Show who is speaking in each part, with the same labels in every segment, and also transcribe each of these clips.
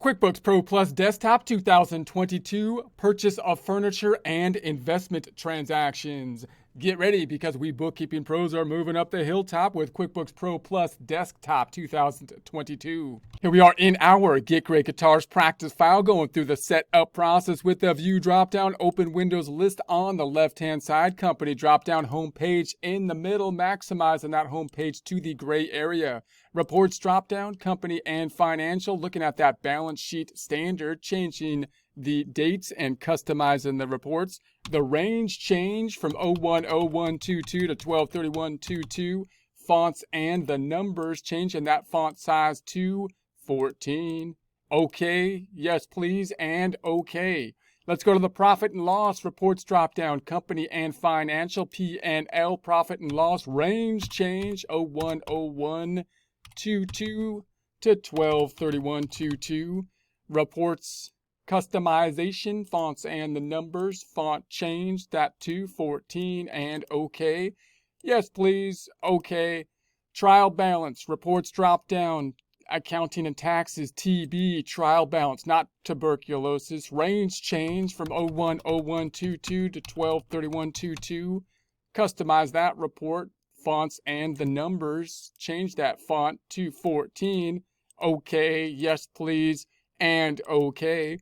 Speaker 1: QuickBooks Pro Plus Desktop 2022 Purchase of Furniture and Investment Transactions. Get ready because we bookkeeping pros are moving up the hilltop with QuickBooks Pro Plus Desktop 2022. Here we are in our Get Great Guitars practice file, going through the setup process with the View dropdown, open Windows list on the left-hand side, company dropdown, home page in the middle, maximizing that home page to the gray area. Reports dropdown, company and financial, looking at that balance sheet standard, changing the dates and customizing the reports. The range change from 010122 to 123122. Fonts and the numbers changing that font size to 14. Okay, yes please, and okay. Let's go to the profit and loss. Reports drop down, company and financial, P&L, profit and loss, range change 010122 to 123122. Reports customization, fonts and the numbers, font change that to 14 and okay. Yes please, okay. Trial balance, reports drop down, accounting and taxes, TB, trial balance, not tuberculosis. Range change from 010122 to 123122. Customize that report, fonts and the numbers, change that font to 14. Okay, yes please, and okay.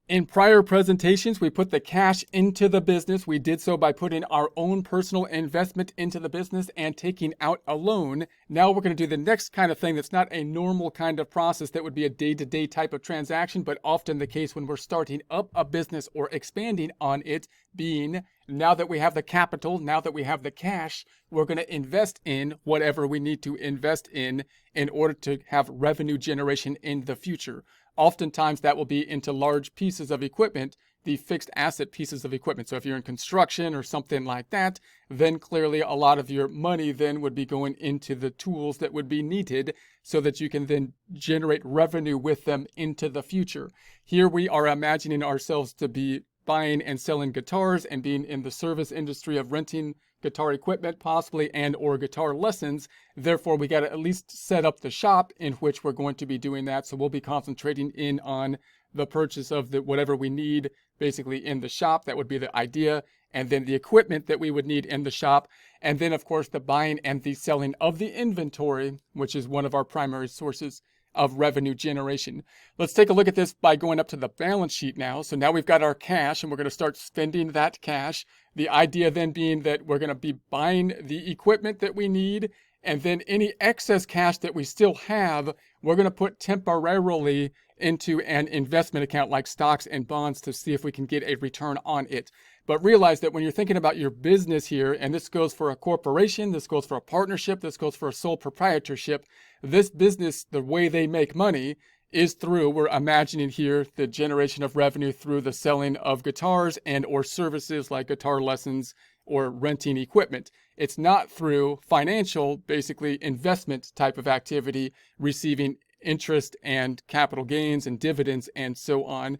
Speaker 1: In prior presentations, we put the cash into the business. We did so by putting our own personal investment into the business and taking out a loan. Now we're going to do the next kind of thing that's not a normal kind of process that would be a day-to-day type of transaction, but often the case when we're starting up a business or expanding on it, being now that we have the capital, now that we have the cash, we're going to invest in whatever we need to invest in order to have revenue generation in the future. Oftentimes that will be into large pieces of equipment, the fixed asset pieces of equipment. So if you're in construction or something like that, then clearly a lot of your money then would be going into the tools that would be needed so that you can then generate revenue with them into the future. Here we are imagining ourselves to be buying and selling guitars and being in the service industry of renting guitar equipment possibly and or guitar lessons. Therefore, we got to at least set up the shop in which we're going to be doing that. So we'll be concentrating in on the purchase of whatever we need basically in the shop. That would be the idea. And then the equipment that we would need in the shop. And then of course the buying and the selling of the inventory, which is one of our primary sources of revenue generation. Let's take a look at this by going up to the balance sheet now. So now we've got our cash and we're going to start spending that cash. The idea then being that we're going to be buying the equipment that we need, and then any excess cash that we still have, we're going to put temporarily into an investment account like stocks and bonds to see if we can get a return on it. But realize that when you're thinking about your business here, and this goes for a corporation, this goes for a partnership, this goes for a sole proprietorship, this business, the way they make money is through, we're imagining here, the generation of revenue through the selling of guitars and or services like guitar lessons or renting equipment. It's not through financial, basically investment type of activity, receiving interest and capital gains and dividends and so on.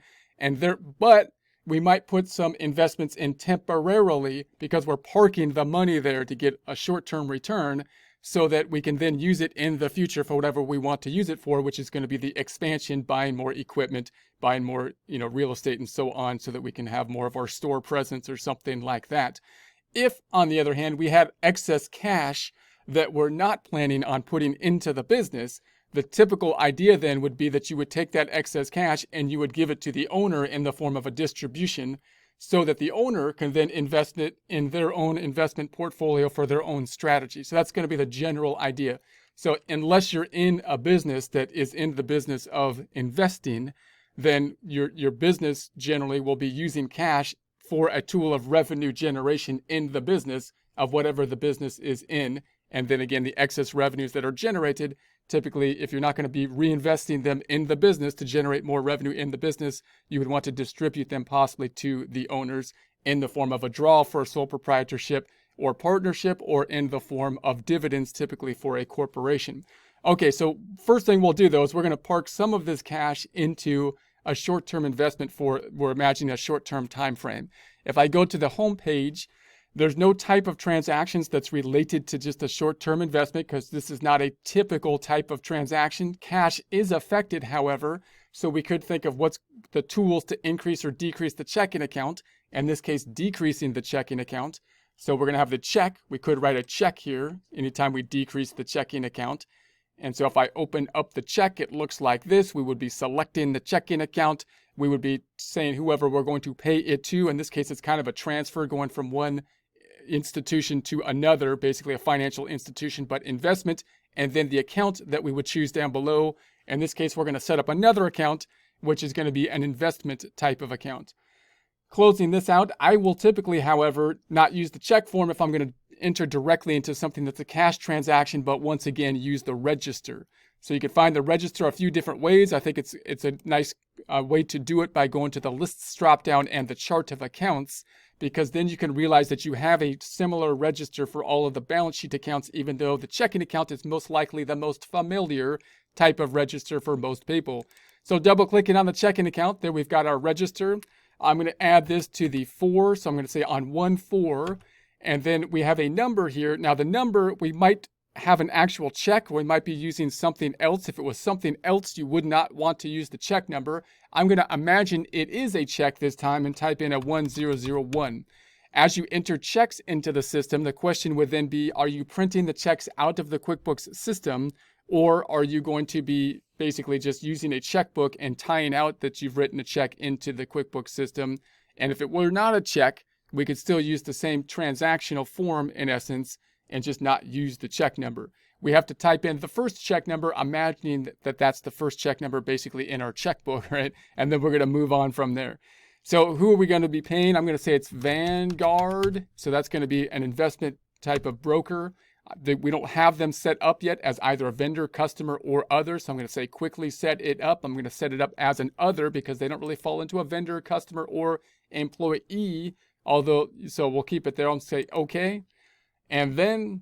Speaker 1: But we might put some investments in temporarily because we're parking the money there to get a short-term return so that we can then use it in the future for whatever we want to use it for, which is going to be the expansion, buying more equipment, buying more, real estate and so on, so that we can have more of our store presence or something like that. If, on the other hand, we had excess cash that we're not planning on putting into the business, the typical idea then would be that you would take that excess cash and you would give it to the owner in the form of a distribution so that the owner can then invest it in their own investment portfolio for their own strategy. So that's going to be the general idea. So unless you're in a business that is in the business of investing, then your business generally will be using cash for a tool of revenue generation in the business of whatever the business is in. And then again, the excess revenues that are generated, typically, if you're not going to be reinvesting them in the business to generate more revenue in the business, you would want to distribute them possibly to the owners in the form of a draw for a sole proprietorship or partnership, or in the form of dividends, typically for a corporation. Okay, so first thing we'll do though is we're going to park some of this cash into a short-term investment we're imagining a short-term time frame. If I go to the home page, There's no type of transactions that's related to just a short-term investment because this is not a typical type of transaction. Cash is affected, however, so we could think of what's the tools to increase or decrease the checking account. In this case, decreasing the checking account. So we're going to have the check. We could write a check here anytime we decrease the checking account. And so if I open up the check, it looks like this. We would be selecting the checking account. We would be saying whoever we're going to pay it to. In this case, it's kind of a transfer going from one institution to another, basically a financial institution, but investment, and then the account that we would choose down below. In this case, we're going to set up another account, which is going to be an investment type of account. Closing this out, I will typically, however, not use the check form if I'm going to enter directly into something that's a cash transaction, but once again, use the register. So you can find the register a few different ways. I think it's a nice way to do it by going to the lists dropdown and the chart of accounts, because then you can realize that you have a similar register for all of the balance sheet accounts, even though the checking account is most likely the most familiar type of register for most people. So double clicking on the checking account, there we've got our register. I'm going to add this to the 4, so I'm going to say on 1-4, and then we have a number here. Now the number, we might have an actual check, or we might be using something else. If it was something else, you would not want to use the check number. I'm going to imagine it is a check this time and type in a 1001. As you enter checks into the system, the question would then be, are you printing the checks out of the QuickBooks system, or are you going to be basically just using a checkbook and tying out that you've written a check into the QuickBooks system? And if it were not a check, we could still use the same transactional form in essence and just not use the check number. We have to type in the first check number, imagining that that's the first check number basically in our checkbook, right? And then we're going to move on from there. So who are we going to be paying? I'm going to say it's Vanguard. So that's going to be an investment type of broker. We don't have them set up yet as either a vendor, customer, or other. So I'm going to say quickly set it up. I'm going to set it up as an other because they don't really fall into a vendor, customer, or employee. Although, so we'll keep it there and say okay. And then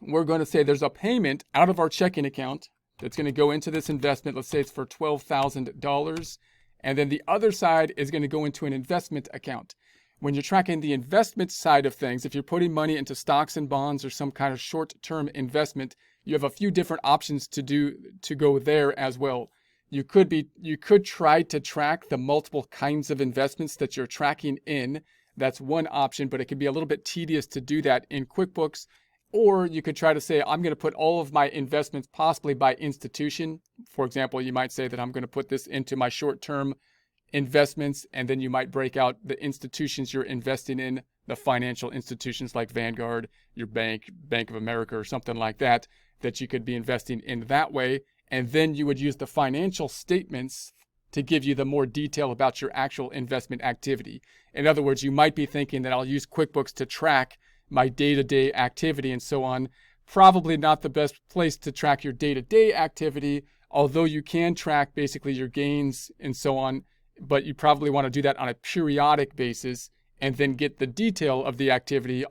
Speaker 1: we're going to say there's a payment out of our checking account that's going to go into this investment. Let's say it's for $12,000. And then the other side is going to go into an investment account. When you're tracking the investment side of things, if you're putting money into stocks and bonds or some kind of short-term investment, you have a few different options to go there as well. You could try to track the multiple kinds of investments that you're tracking in. That's one option, but it can be a little bit tedious to do that in QuickBooks. Or you could try to say, I'm going to put all of my investments possibly by institution. For example, you might say that I'm going to put this into my short-term investments, and then you might break out the institutions you're investing in, the financial institutions like Vanguard, your bank, Bank of America, or something like that, that you could be investing in that way. And then you would use the financial statements to give you the more detail about your actual investment activity. In other words, you might be thinking that I'll use QuickBooks to track my day-to-day activity and so on. Probably not the best place to track your day-to-day activity, although you can track basically your gains and so on, but you probably want to do that on a periodic basis and then get the detail of the activity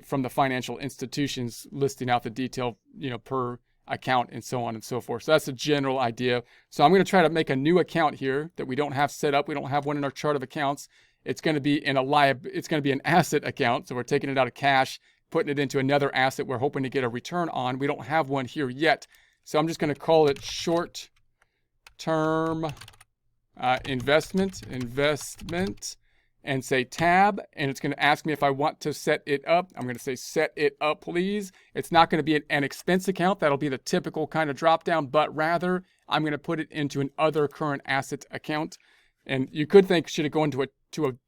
Speaker 1: from the financial institutions, listing out the detail, per account and so on and so forth. So that's a general idea. So I'm going to try to make a new account here that we don't have set up. We don't have one in our chart of accounts. It's going to be it's going to be an asset account. So we're taking it out of cash, putting it into another asset we're hoping to get a return on. We don't have one here yet. So I'm just going to call it short-term investment, and say tab, and it's going to ask me if I want to set it up. I'm going to say set it up, please. It's not going to be an expense account. That'll be the typical kind of drop down, but rather I'm going to put it into an other current asset account. And you could think, should it go into a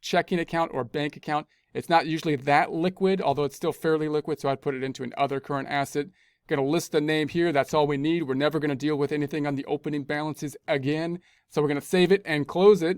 Speaker 1: checking account or bank account? It's not usually that liquid, although it's still fairly liquid, so I'd put it into an other current asset. Going to list the name here. That's all we need. We're never going to deal with anything on the opening balances again. So we're going to save it and close it.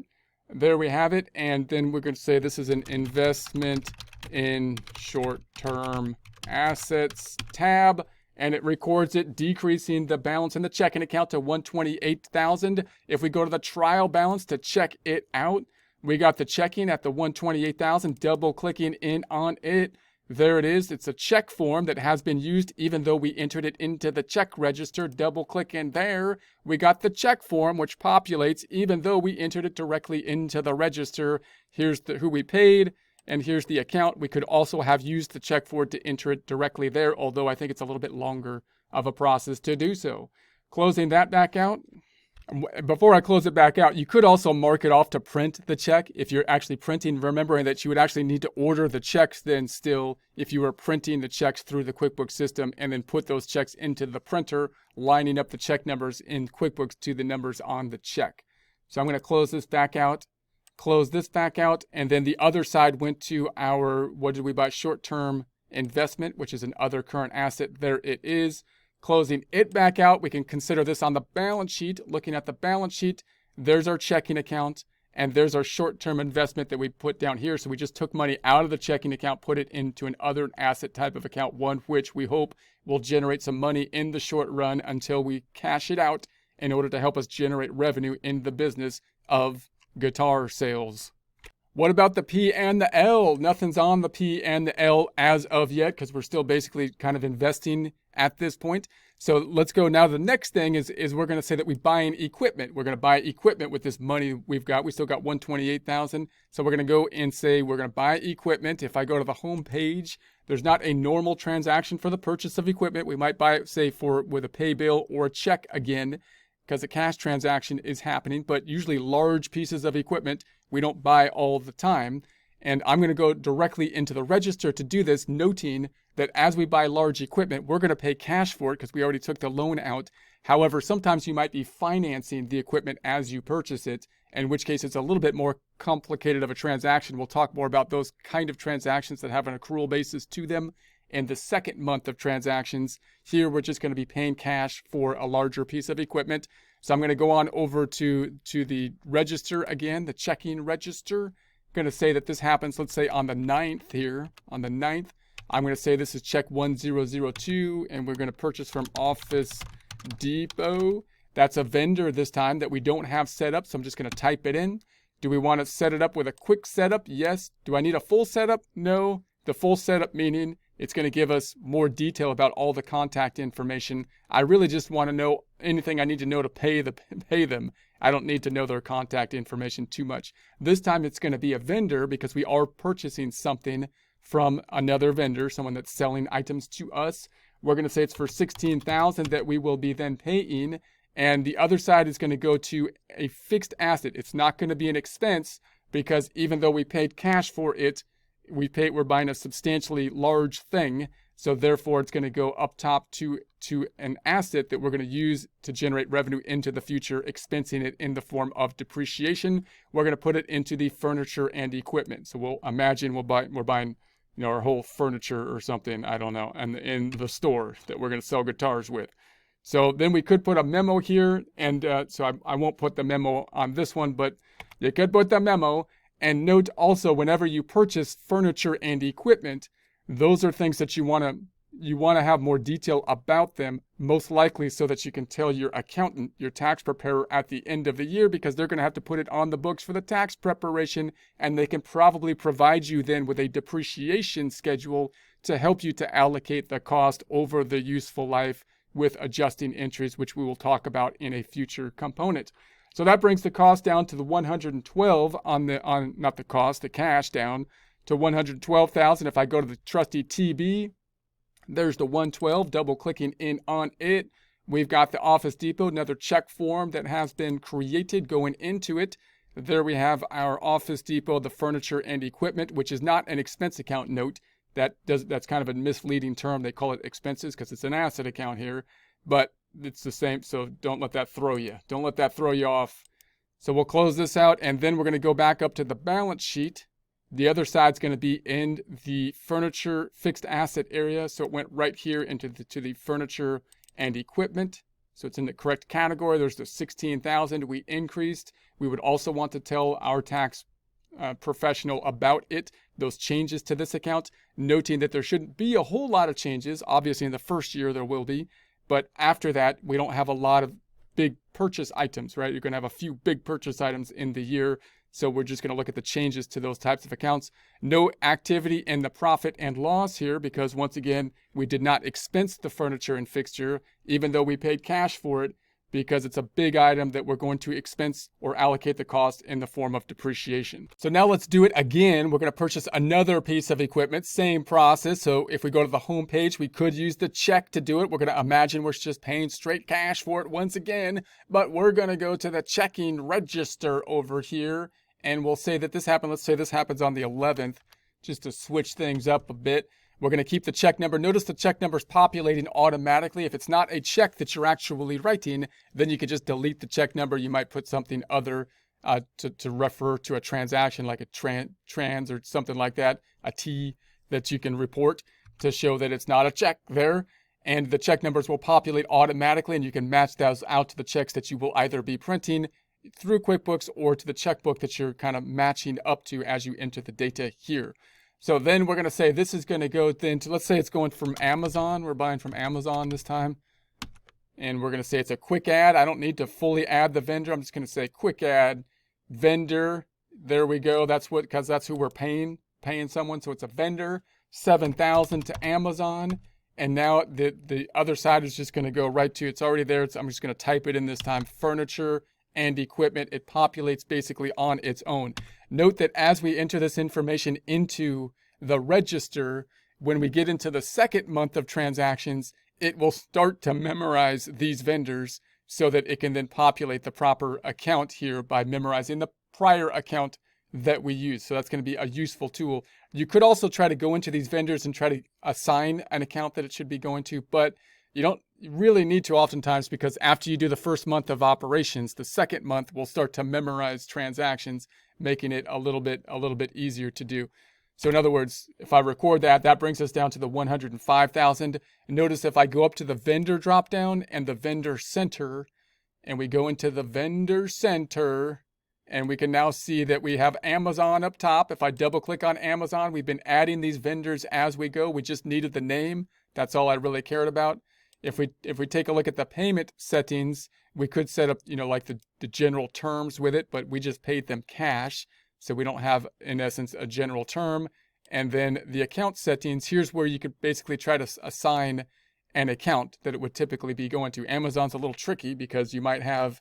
Speaker 1: There we have it. And then we're going to say this is an investment in short-term assets tab. And it records it, decreasing the balance in the checking account to $128,000. If we go to the trial balance to check it out, we got the checking at the $128,000, double clicking in on it. There it is. It's a check form that has been used even though we entered it into the check register. Double click in there. We got the check form which populates even though we entered it directly into the register. Here's who we paid. and here's the account. We could also have used the check for it to enter it directly there, although I think it's a little bit longer of a process to do so. Closing that back out. Before I close it back out, you could also mark it off to print the check if you're actually printing, remembering that you would actually need to order the checks then still if you were printing the checks through the QuickBooks system and then put those checks into the printer, lining up the check numbers in QuickBooks to the numbers on the check. So I'm going to close this back out, close this back out, and then the other side went to our, what did we buy? Short-term investment, which is an other current asset. There it is. Closing it back out, we can consider this on the balance sheet. Looking at the balance sheet, there's our checking account, and there's our short-term investment that we put down here. So we just took money out of the checking account, put it into an other asset type of account, one which we hope will generate some money in the short run until we cash it out in order to help us generate revenue in the business of guitar sales. What about the P and the L? Nothing's on the P and the L as of yet because we're still basically kind of investing at this point. So let's go now. The next thing is we're going to say that we're buying equipment. We're going to buy equipment with this money we've got. We still got $128,000. So we're going to go and say we're going to buy equipment. If I go to the home page, there's not a normal transaction for the purchase of equipment. We might buy it, say, with a pay bill or a check again, because a cash transaction is happening, but usually large pieces of equipment we don't buy all the time. And I'm going to go directly into the register to do this, noting that as we buy large equipment, we're going to pay cash for it because we already took the loan out. However, sometimes you might be financing the equipment as you purchase it, in which case it's a little bit more complicated of a transaction. We'll talk more about those kind of transactions that have an accrual basis to them in the second month of transactions. Here, we're just going to be paying cash for a larger piece of equipment. So I'm going to go on over to the register again, the checking register. I'm going to say that this happens, let's say on the 9th here. On the 9th, I'm going to say this is check 1002, and we're going to purchase from Office Depot. That's a vendor this time that we don't have set up, so I'm just going to type it in. Do we want to set it up with a quick setup? Yes. Do I need a full setup? No. The full setup meaning it's going to give us more detail about all the contact information. I really just want to know anything I need to know to pay them. I don't need to know their contact information too much. This time it's going to be a vendor because we are purchasing something from another vendor, someone that's selling items to us. We're going to say it's for $16,000 that we will be then paying. And the other side is going to go to a fixed asset. It's not going to be an expense because even though we paid cash for it, we're buying a substantially large thing. So therefore it's going to go up top to an asset that we're going to use to generate revenue into the future, expensing it in the form of depreciation. We're going to put it into the furniture and equipment. So we'll imagine we're buying our whole furniture or something, I don't know, and in the store that we're going to sell guitars with. So then we could put a memo here, and so I won't put the memo on this one, but you could put the memo. And note also, whenever you purchase furniture and equipment, those are things that you want to have more detail about them, most likely so that you can tell your accountant, your tax preparer at the end of the year, because they're going to have to put it on the books for the tax preparation, and they can probably provide you then with a depreciation schedule to help you to allocate the cost over the useful life with adjusting entries, which we will talk about in a future component. So that brings the cost down to the 112 the cash down to 112,000. If I go to the trusty TB, there's the 112, double clicking in on it. We've got the Office Depot, another check form that has been created going into it. There we have our Office Depot, the furniture and equipment, which is not an expense account note. That's kind of a misleading term. They call it expenses because it's an asset account here, but it's the same. So don't let that throw you. Don't let that throw you off. So we'll close this out, and then we're going to go back up to the balance sheet. The other side's going to be in the furniture fixed asset area. So it went right here into the furniture and equipment. So it's in the correct category. There's the 16,000 we increased. We would also want to tell our tax professional about it, those changes to this account, noting that there shouldn't be a whole lot of changes. Obviously in the first year there will be, but after that we don't have a lot of big purchase items, right? You're going to have a few big purchase items in the year. So we're just going to look at the changes to those types of accounts. No activity in the profit and loss here because once again, we did not expense the furniture and fixture, even though we paid cash for it. because it's a big item that we're going to expense or allocate the cost in the form of depreciation. So now let's do it again. We're going to purchase another piece of equipment, same process. So if we go to the home page, we could use the check to do it. We're going to imagine we're just paying straight cash for it once again, but we're going to go to the checking register over here, and we'll say that this happened. Let's say this happens on the 11th, just to switch things up a bit. We're going to keep the check number. Notice the check number is populating automatically. If it's not a check that you're actually writing, then you could just delete the check number. You might put something other to refer to a transaction, like a trans or something like that, a T that you can report to show that it's not a check there. And the check numbers will populate automatically, and you can match those out to the checks that you will either be printing through QuickBooks or to the checkbook that you're kind of matching up to as you enter the data here. So then we're going to say this is going to go then to, let's say it's going from Amazon. We're buying from Amazon this time. And we're going to say it's a quick add. I don't need to fully add the vendor. I'm just going to say quick add vendor. There we go. That's what, because that's who we're paying someone. So it's a vendor, 7,000 to Amazon. And now the other side is just going to go right to, it's already there. I'm just going to type it in this time, furniture and equipment. It populates basically on its own. Note that as we enter this information into the register, when we get into the second month of transactions, it will start to memorize these vendors so that it can then populate the proper account here by memorizing the prior account that we use. So that's going to be a useful tool. You could also try to go into these vendors and try to assign an account that it should be going to, but you don't really need to oftentimes, because after you do the first month of operations, the second month will start to memorize transactions, making it a little bit easier to do. So in other words, if I record that, that brings us down to the 105,000. Notice if I go up to the vendor dropdown and the vendor center, and we go into the vendor center, and we can now see that we have Amazon up top. If I double click on Amazon, we've been adding these vendors as we go. We just needed the name. That's all I really cared about. If we take a look at the payment settings, we could set up, like the general terms with it, but we just paid them cash. So we don't have, in essence, a general term. And then the account settings, here's where you could basically try to assign an account that it would typically be going to. Amazon's a little tricky because you might have,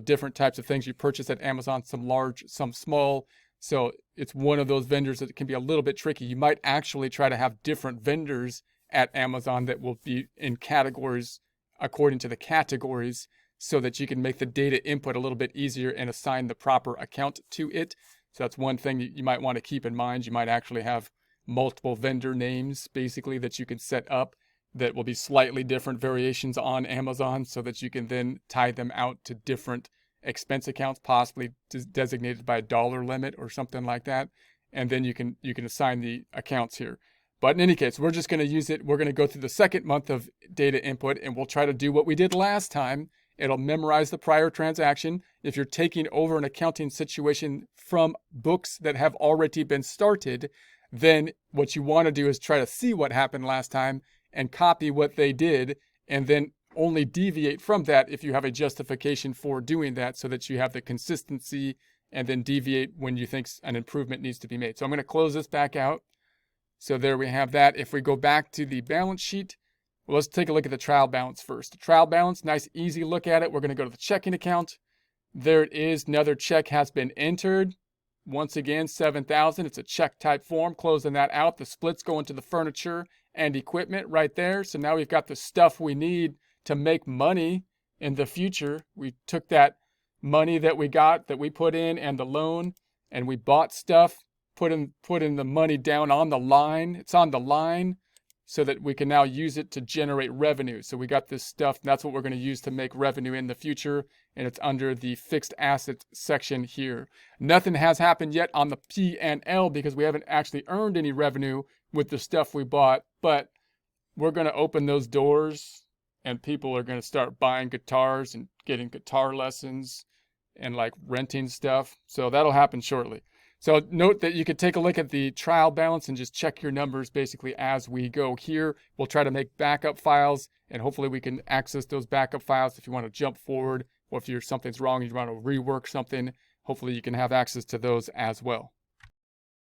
Speaker 1: different types of things you purchase at Amazon, some large, some small. So it's one of those vendors that can be a little bit tricky. You might actually try to have different vendors at Amazon that will be in categories according to the categories, so that you can make the data input a little bit easier and assign the proper account to it. So that's one thing you might want to keep in mind. You might actually have multiple vendor names basically that you can set up that will be slightly different variations on Amazon, so that you can then tie them out to different expense accounts, possibly designated by a dollar limit or something like that. And then you can assign the accounts here. But in any case, we're just going to use it. We're going to go through the second month of data input, and we'll try to do what we did last time. It'll memorize the prior transaction. If you're taking over an accounting situation from books that have already been started, then what you want to do is try to see what happened last time and copy what they did, and then only deviate from that if you have a justification for doing that, so that you have the consistency, and then deviate when you think an improvement needs to be made. So I'm going to close this back out. So there we have that. If we go back to the balance sheet, well, let's take a look at the trial balance first. The trial balance, nice easy look at it. We're going to go to the checking account. There it is. Another check has been entered. Once again, 7,000. It's a check type form. Closing that out. The splits go into the furniture and equipment right there. So now we've got the stuff we need to make money in the future. We took that money that we got, that we put in, and the loan, and we bought stuff, put in the money down on the line. It's on the line so that we can now use it to generate revenue. So we got this stuff. That's what we're going to use to make revenue in the future. And it's under the fixed assets section here. Nothing has happened yet on the P&L because we haven't actually earned any revenue with the stuff we bought. But we're going to open those doors, and people are going to start buying guitars and getting guitar lessons and like renting stuff. So that'll happen shortly. So note that you could take a look at the trial balance and just check your numbers basically as we go here. We'll try to make backup files, and hopefully we can access those backup files if you want to jump forward, or if something's wrong and you want to rework something. Hopefully you can have access to those as well.